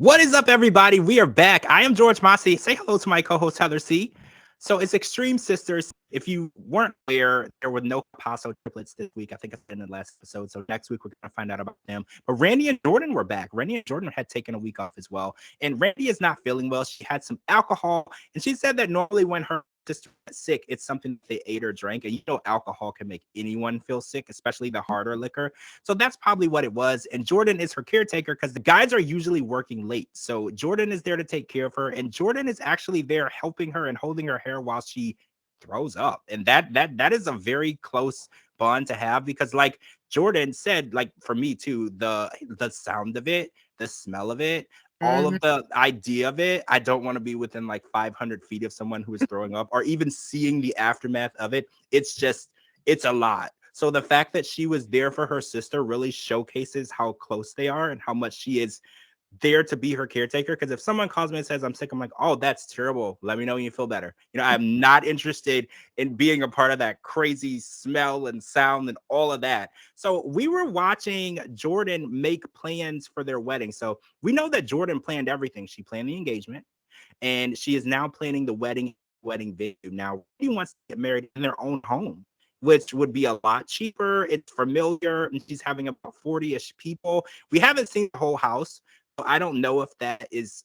What is up, everybody? We are back. I am George Mossey. Say hello to my co-host Heather C. So it's Extreme Sisters. If you weren't aware, there were no Paso triplets this week. I think I said in the last episode. So next week we're gonna find out about them. But Randy and Jordan were back. Randy and Jordan had taken a week off as well. And Randy is not feeling well. She had some alcohol, and she said that normally when her sister gets sick, it's something they ate or drank. And alcohol can make anyone feel sick, especially the harder liquor. So that's probably what it was. And Jordan is her caretaker because the guys are usually working late. So Jordan is there to take care of her. And Jordan is actually there helping her and holding her hair while she throws up. And that is a very close bond to have because like Jordan said, like for me too, the sound of it, the smell of it, all Mhm. of the idea of it, I don't want to be within like 500 feet of someone who is throwing up or even seeing the aftermath of it. It's a lot. So the fact that she was there for her sister really showcases how close they are and how much she is there to be her caretaker. Because if someone calls me and says I'm sick, I'm like, oh, that's terrible. Let me know when you feel better. I'm not interested in being a part of that crazy smell and sound and all of that. So we were watching Jordan make plans for their wedding. So we know that Jordan planned everything. She planned the engagement and she is now planning the wedding venue. Now, he wants to get married in their own home, which would be a lot cheaper. It's familiar, and she's having about 40-ish people. We haven't seen the whole house, so I don't know if that is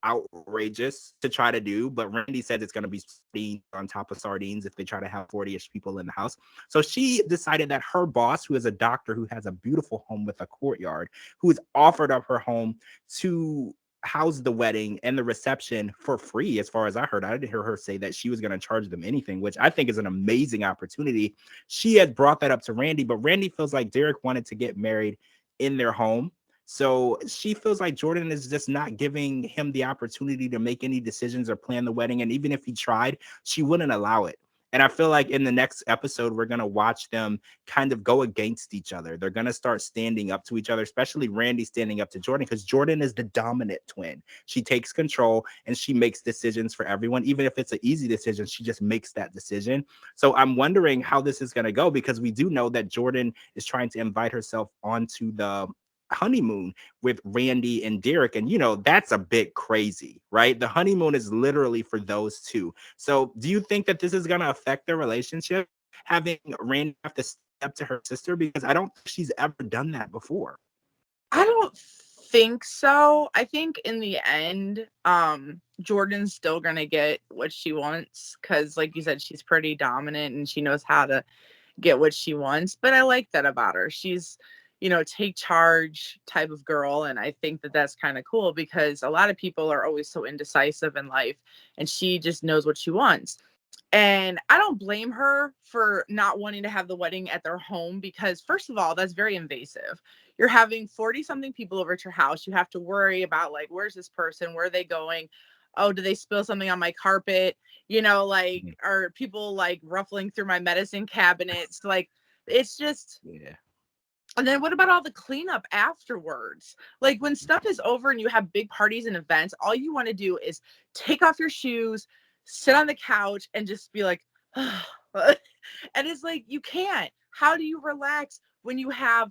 outrageous to try to do, but Randy said it's going to be sardines on top of sardines if they try to have 40-ish people in the house. So she decided that her boss, who is a doctor who has a beautiful home with a courtyard, who has offered up her home to house the wedding and the reception for free. As far as I heard, I didn't hear her say that she was going to charge them anything, which I think is an amazing opportunity. She had brought that up to Randy, but Randy feels like Derek wanted to get married in their home, so she feels like Jordan is just not giving him the opportunity to make any decisions or plan the wedding. And even if he tried, she wouldn't allow it. And I feel like in the next episode, we're going to watch them kind of go against each other. They're going to start standing up to each other, especially Randy standing up to Jordan, because Jordan is the dominant twin. She takes control and she makes decisions for everyone. Even if it's an easy decision, she just makes that decision. So I'm wondering how this is going to go because we do know that Jordan is trying to invite herself onto the honeymoon with Randy and Derek. And, that's a bit crazy, right? The honeymoon is literally for those two. So do you think that this is going to affect their relationship, having Randy have to step to her sister? Because I don't think she's ever done that before. I don't think so. I think in the end, Jordan's still gonna get what she wants because, like you said, she's pretty dominant and she knows how to get what she wants. But I like that about her. She's, take charge type of girl, and I think that that's kind of cool because a lot of people are always so indecisive in life, and she just knows what she wants. And I don't blame her for not wanting to have the wedding at their home because, first of all, that's very invasive. You're having 40 something people over at your house. You have to worry about, like, where's this person? Where are they going? Oh, do they spill something on my carpet? Like, Mhm. are people like ruffling through my medicine cabinets? Like, it's just, Yeah. and then what about all the cleanup afterwards? Like when stuff is over and you have big parties and events, all you want to do is take off your shoes, sit on the couch, and just be like, and it's like, you can't. How do you relax when you have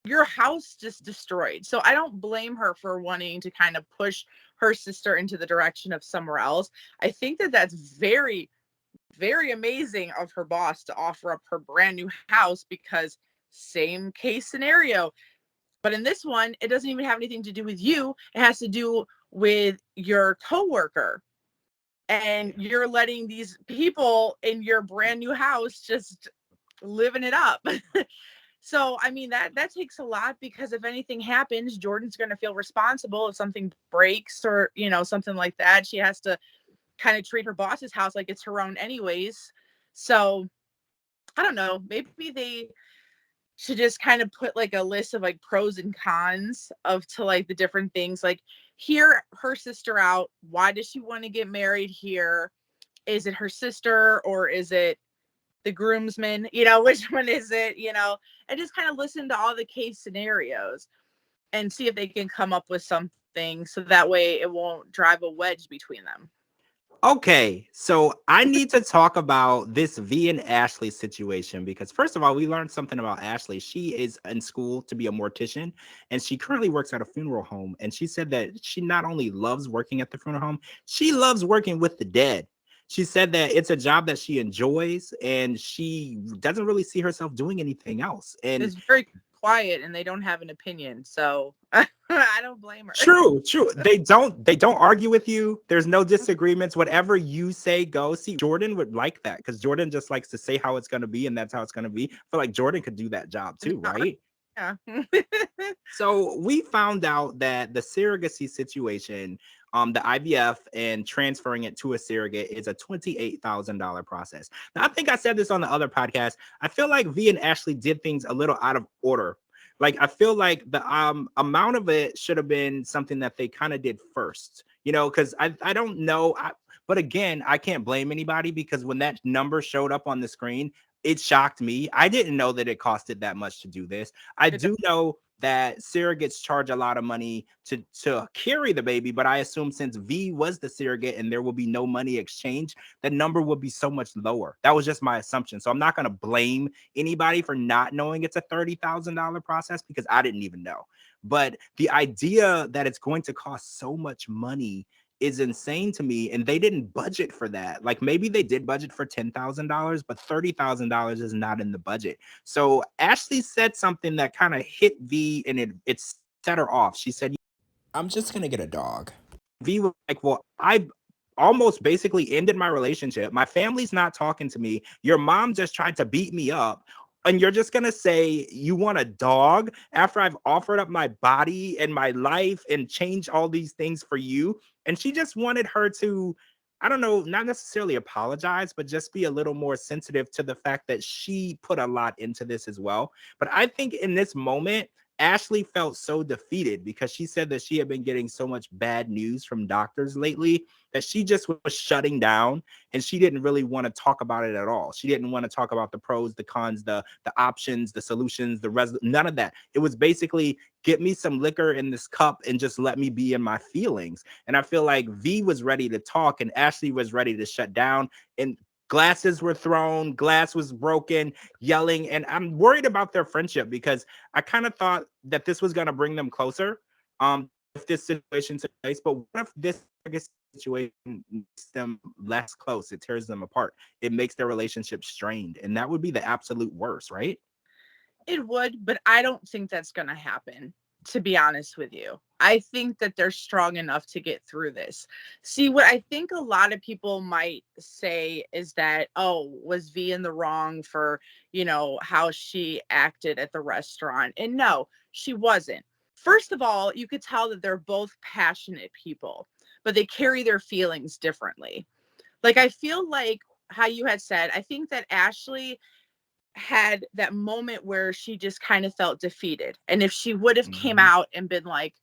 your house just destroyed? So I don't blame her for wanting to kind of push her sister into the direction of somewhere else. I think that that's very, very amazing of her boss to offer up her brand new house because same case scenario. But in this one, it doesn't even have anything to do with you. It has to do with your coworker. And you're letting these people in your brand new house just living it up. So I mean that takes a lot because if anything happens, Jordan's going to feel responsible if something breaks or something like that. She has to kind of treat her boss's house like it's her own anyways. So I don't know. Maybe they should just kind of put like a list of like pros and cons of to like the different things. Like, hear her sister out. Why does she want to get married here? Is it her sister or is it the groomsman? Which one is it? And just kind of listen to all the case scenarios and see if they can come up with something so that way it won't drive a wedge between them. Okay, so I need to talk about this V and Ashley situation because first of all, we learned something about Ashley. She is in school to be a mortician and she currently works at a funeral home. And she said that she not only loves working at the funeral home, she loves working with the dead. She said that it's a job that she enjoys and she doesn't really see herself doing anything else. And It's very quiet and they don't have an opinion. So I don't blame her. true. They don't argue with you. There's no disagreements. Whatever you say goes. See, Jordan would like that because Jordan just likes to say how it's gonna be, and that's how it's gonna be. I feel like Jordan could do that job too, right? Yeah. So we found out that the surrogacy situation, the IVF and transferring it to a surrogate is a $28,000 process. Now, I think I said this on the other podcast. I feel like V and Ashley did things a little out of order. Like I feel like the amount of it should have been something that they kind of did first, because I don't know. But again, I can't blame anybody because when that number showed up on the screen, it shocked me. I didn't know that it costed that much to do this. I do know that surrogates charge a lot of money to carry the baby, but I assume since V was the surrogate and there will be no money exchange, the number will be so much lower. That was just my assumption. So I'm not going to blame anybody for not knowing it's a $30,000 process because I didn't even know. But the idea that it's going to cost so much money is insane to me, and they didn't budget for that. Like maybe they did budget for $10,000, but $30,000 is not in the budget. So Ashley said something that kind of hit V, and it set her off. She said, "I'm just gonna get a dog." V was like, "Well, I almost basically ended my relationship. My family's not talking to me. Your mom just tried to beat me up." And you're just going to say you want a dog after I've offered up my body and my life and changed all these things for you. And she just wanted her to, I don't know, not necessarily apologize, but just be a little more sensitive to the fact that she put a lot into this as well. But I think in this moment, Ashley felt so defeated because she said that she had been getting so much bad news from doctors lately that she just was shutting down and she didn't really want to talk about it at all. She didn't want to talk about the pros, the cons, the options, the solutions, none of that. It was basically get me some liquor in this cup and just let me be in my feelings. And I feel like V was ready to talk and Ashley was ready to shut down, and glasses were thrown, glass was broken, yelling. And I'm worried about their friendship because I kind of thought that this was going to bring them closer. If this situation took place, but what if this situation makes them less close? It tears them apart. It makes their relationship strained, and that would be the absolute worst, right? It would, but I don't think that's going to happen, to be honest with you. I think that they're strong enough to get through this. See, what I think a lot of people might say is that, oh, was V in the wrong for, how she acted at the restaurant? And no, she wasn't. First of all, you could tell that they're both passionate people, but they carry their feelings differently. Like, I feel like how you had said, I think that Ashley had that moment where she just kind of felt defeated. And if she would have came Mhm. out and been like,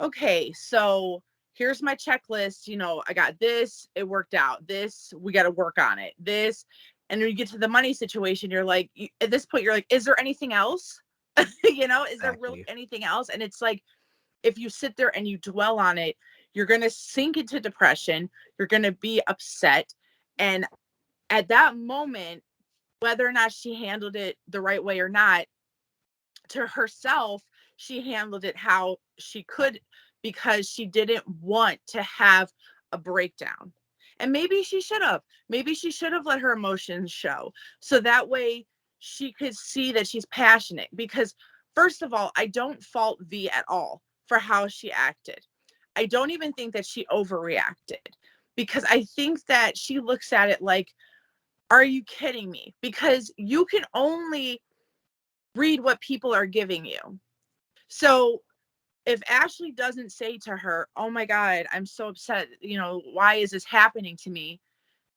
okay, so here's my checklist, I got this, it worked out. This, we got to work on it. This, and then you get to the money situation, you're like, at this point, you're like, is there anything else? Is there really Exactly. anything else? And it's like, if you sit there and you dwell on it, you're going to sink into depression. You're going to be upset. And at that moment, whether or not she handled it the right way or not, to herself, she handled it how she could because she didn't want to have a breakdown. And maybe she should have. Maybe she should have let her emotions show. So that way she could see that she's passionate. Because, first of all, I don't fault V at all for how she acted. I don't even think that she overreacted because I think that she looks at it like, are you kidding me? Because you can only read what people are giving you. So if Ashley doesn't say to her, oh my God, I'm so upset, why is this happening to me?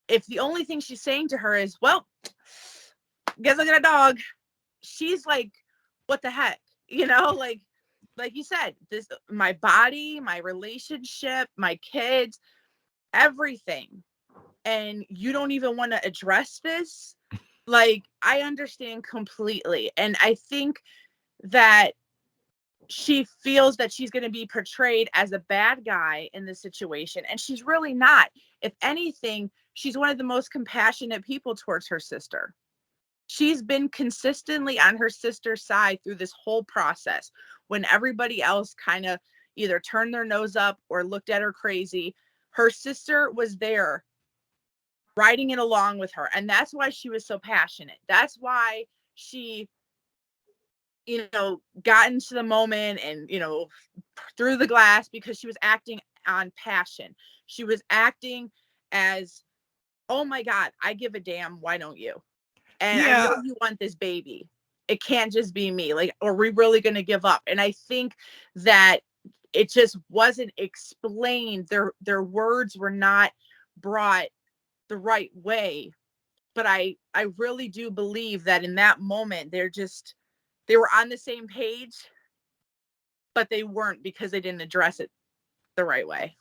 If the only thing she's saying to her is, well, guess I got a dog, she's like, what the heck? Like you said, this, my body, my relationship, my kids, everything. And you don't even want to address this. Like, I understand completely. And I think that she feels that she's going to be portrayed as a bad guy in this situation, and she's really not. If anything, she's one of the most compassionate people towards her sister. She's been consistently on her sister's side through this whole process. When everybody else kind of either turned their nose up or looked at her crazy, her sister was there riding it along with her. And that's why she was so passionate. That's why she, got into the moment and, through the glass, because she was acting on passion. She was acting as, oh my God, I give a damn. Why don't you? And I know you want this baby. It can't just be me. Like, are we really going to give up? And I think that it just wasn't explained. Their words were not brought the right way. But I really do believe that in that moment, they were on the same page, but they weren't, because they didn't address it the right way.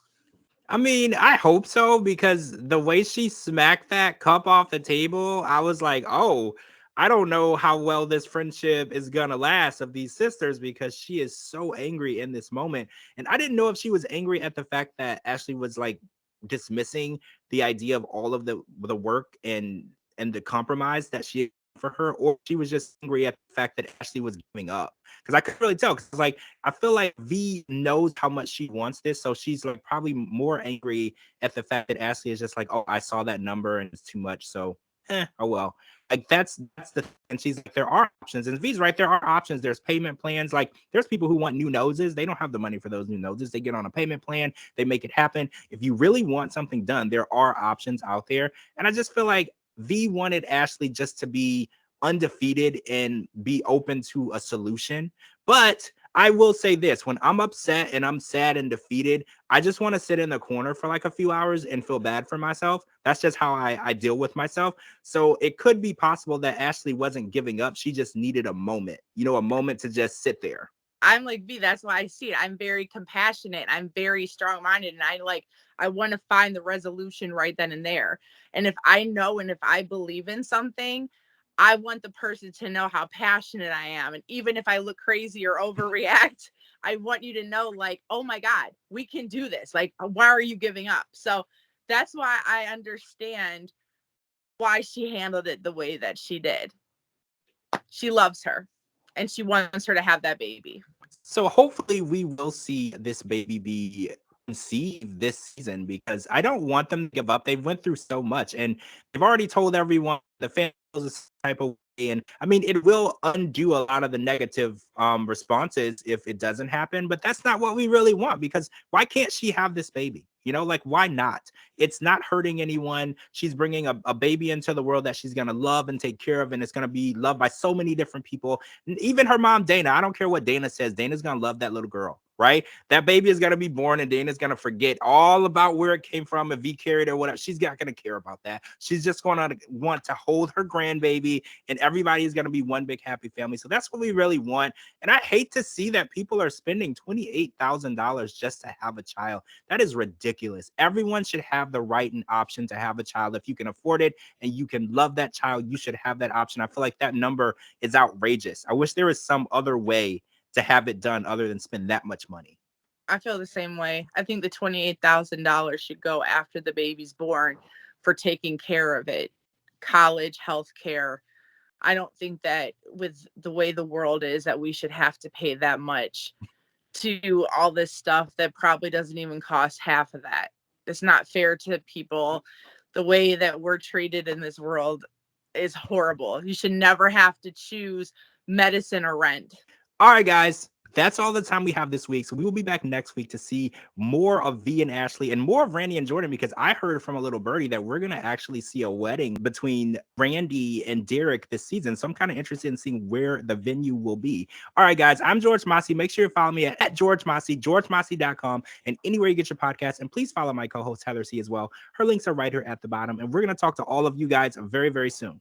I mean, I hope so, because the way she smacked that cup off the table, I was like, oh, I don't know how well this friendship is going to last of these sisters, because she is so angry in this moment. And I didn't know if she was angry at the fact that Ashley was like dismissing the idea of all of the work and the compromise that she for her, or she was just angry at the fact that Ashley was giving up. Because I couldn't really tell. Because like I feel like V knows how much she wants this, so she's like probably more angry at the fact that Ashley is just like, oh, I saw that number and it's too much. So, oh well. Like that's the and she's like, there are options, and V's right. There are options. There's payment plans. Like there's people who want new noses. They don't have the money for those new noses. They get on a payment plan. They make it happen. If you really want something done, there are options out there. And I just feel like V wanted Ashley just to be undefeated and be open to a solution. But I will say this, when I'm upset and I'm sad and defeated, I just want to sit in the corner for like a few hours and feel bad for myself. That's just how I deal with myself. So it could be possible that Ashley wasn't giving up. She just needed a moment, a moment to just sit there. I'm like V, that's why I see it. I'm very compassionate. I'm very strong-minded, and I want to find the resolution right then and there. And if I know and if I believe in something, I want the person to know how passionate I am. And even if I look crazy or overreact, I want you to know, like, oh my God, we can do this. Like, why are you giving up? So that's why I understand why she handled it the way that she did. She loves her and she wants her to have that baby. So hopefully we will see this baby be conceived this season, because I don't want them to give up. They've went through so much, and they've already told everyone the family feels this type of way. And I mean, it will undo a lot of the negative responses if it doesn't happen, but that's not what we really want, because why can't she have this baby? Like, why not? It's not hurting anyone. She's bringing a baby into the world that she's going to love and take care of, and it's going to be loved by so many different people. Even her mom, Dana, I don't care what Dana says. Dana's going to love that little girl, right? That baby is going to be born, and Dana's going to forget all about where it came from, if V carried or whatever. She's not going to care about that. She's just going to want to hold her grandbaby, and everybody is going to be one big happy family. So that's what we really want. And I hate to see that people are spending $28,000 just to have a child. That is ridiculous. Everyone should have the right and option to have a child. If you can afford it and you can love that child, you should have that option. I feel like that number is outrageous. I wish there was some other way to have it done other than spend that much money. I feel the same way. I think the $28,000 should go after the baby's born for taking care of it. College, health care. I don't think that with the way the world is that we should have to pay that much to all this stuff that probably doesn't even cost half of that. It's not fair to people. The way that we're treated in this world is horrible. You should never have to choose medicine or rent. All right, guys. That's all the time we have this week. So we will be back next week to see more of V and Ashley and more of Randy and Jordan, because I heard from a little birdie that we're going to actually see a wedding between Randy and Derek this season. So I'm kind of interested in seeing where the venue will be. All right, guys, I'm George Mossey. Make sure you follow me at George Mossey, georgemossey.com, and anywhere you get your podcast. And please follow my co-host Heather C as well. Her links are right here at the bottom. And we're going to talk to all of you guys very, very soon.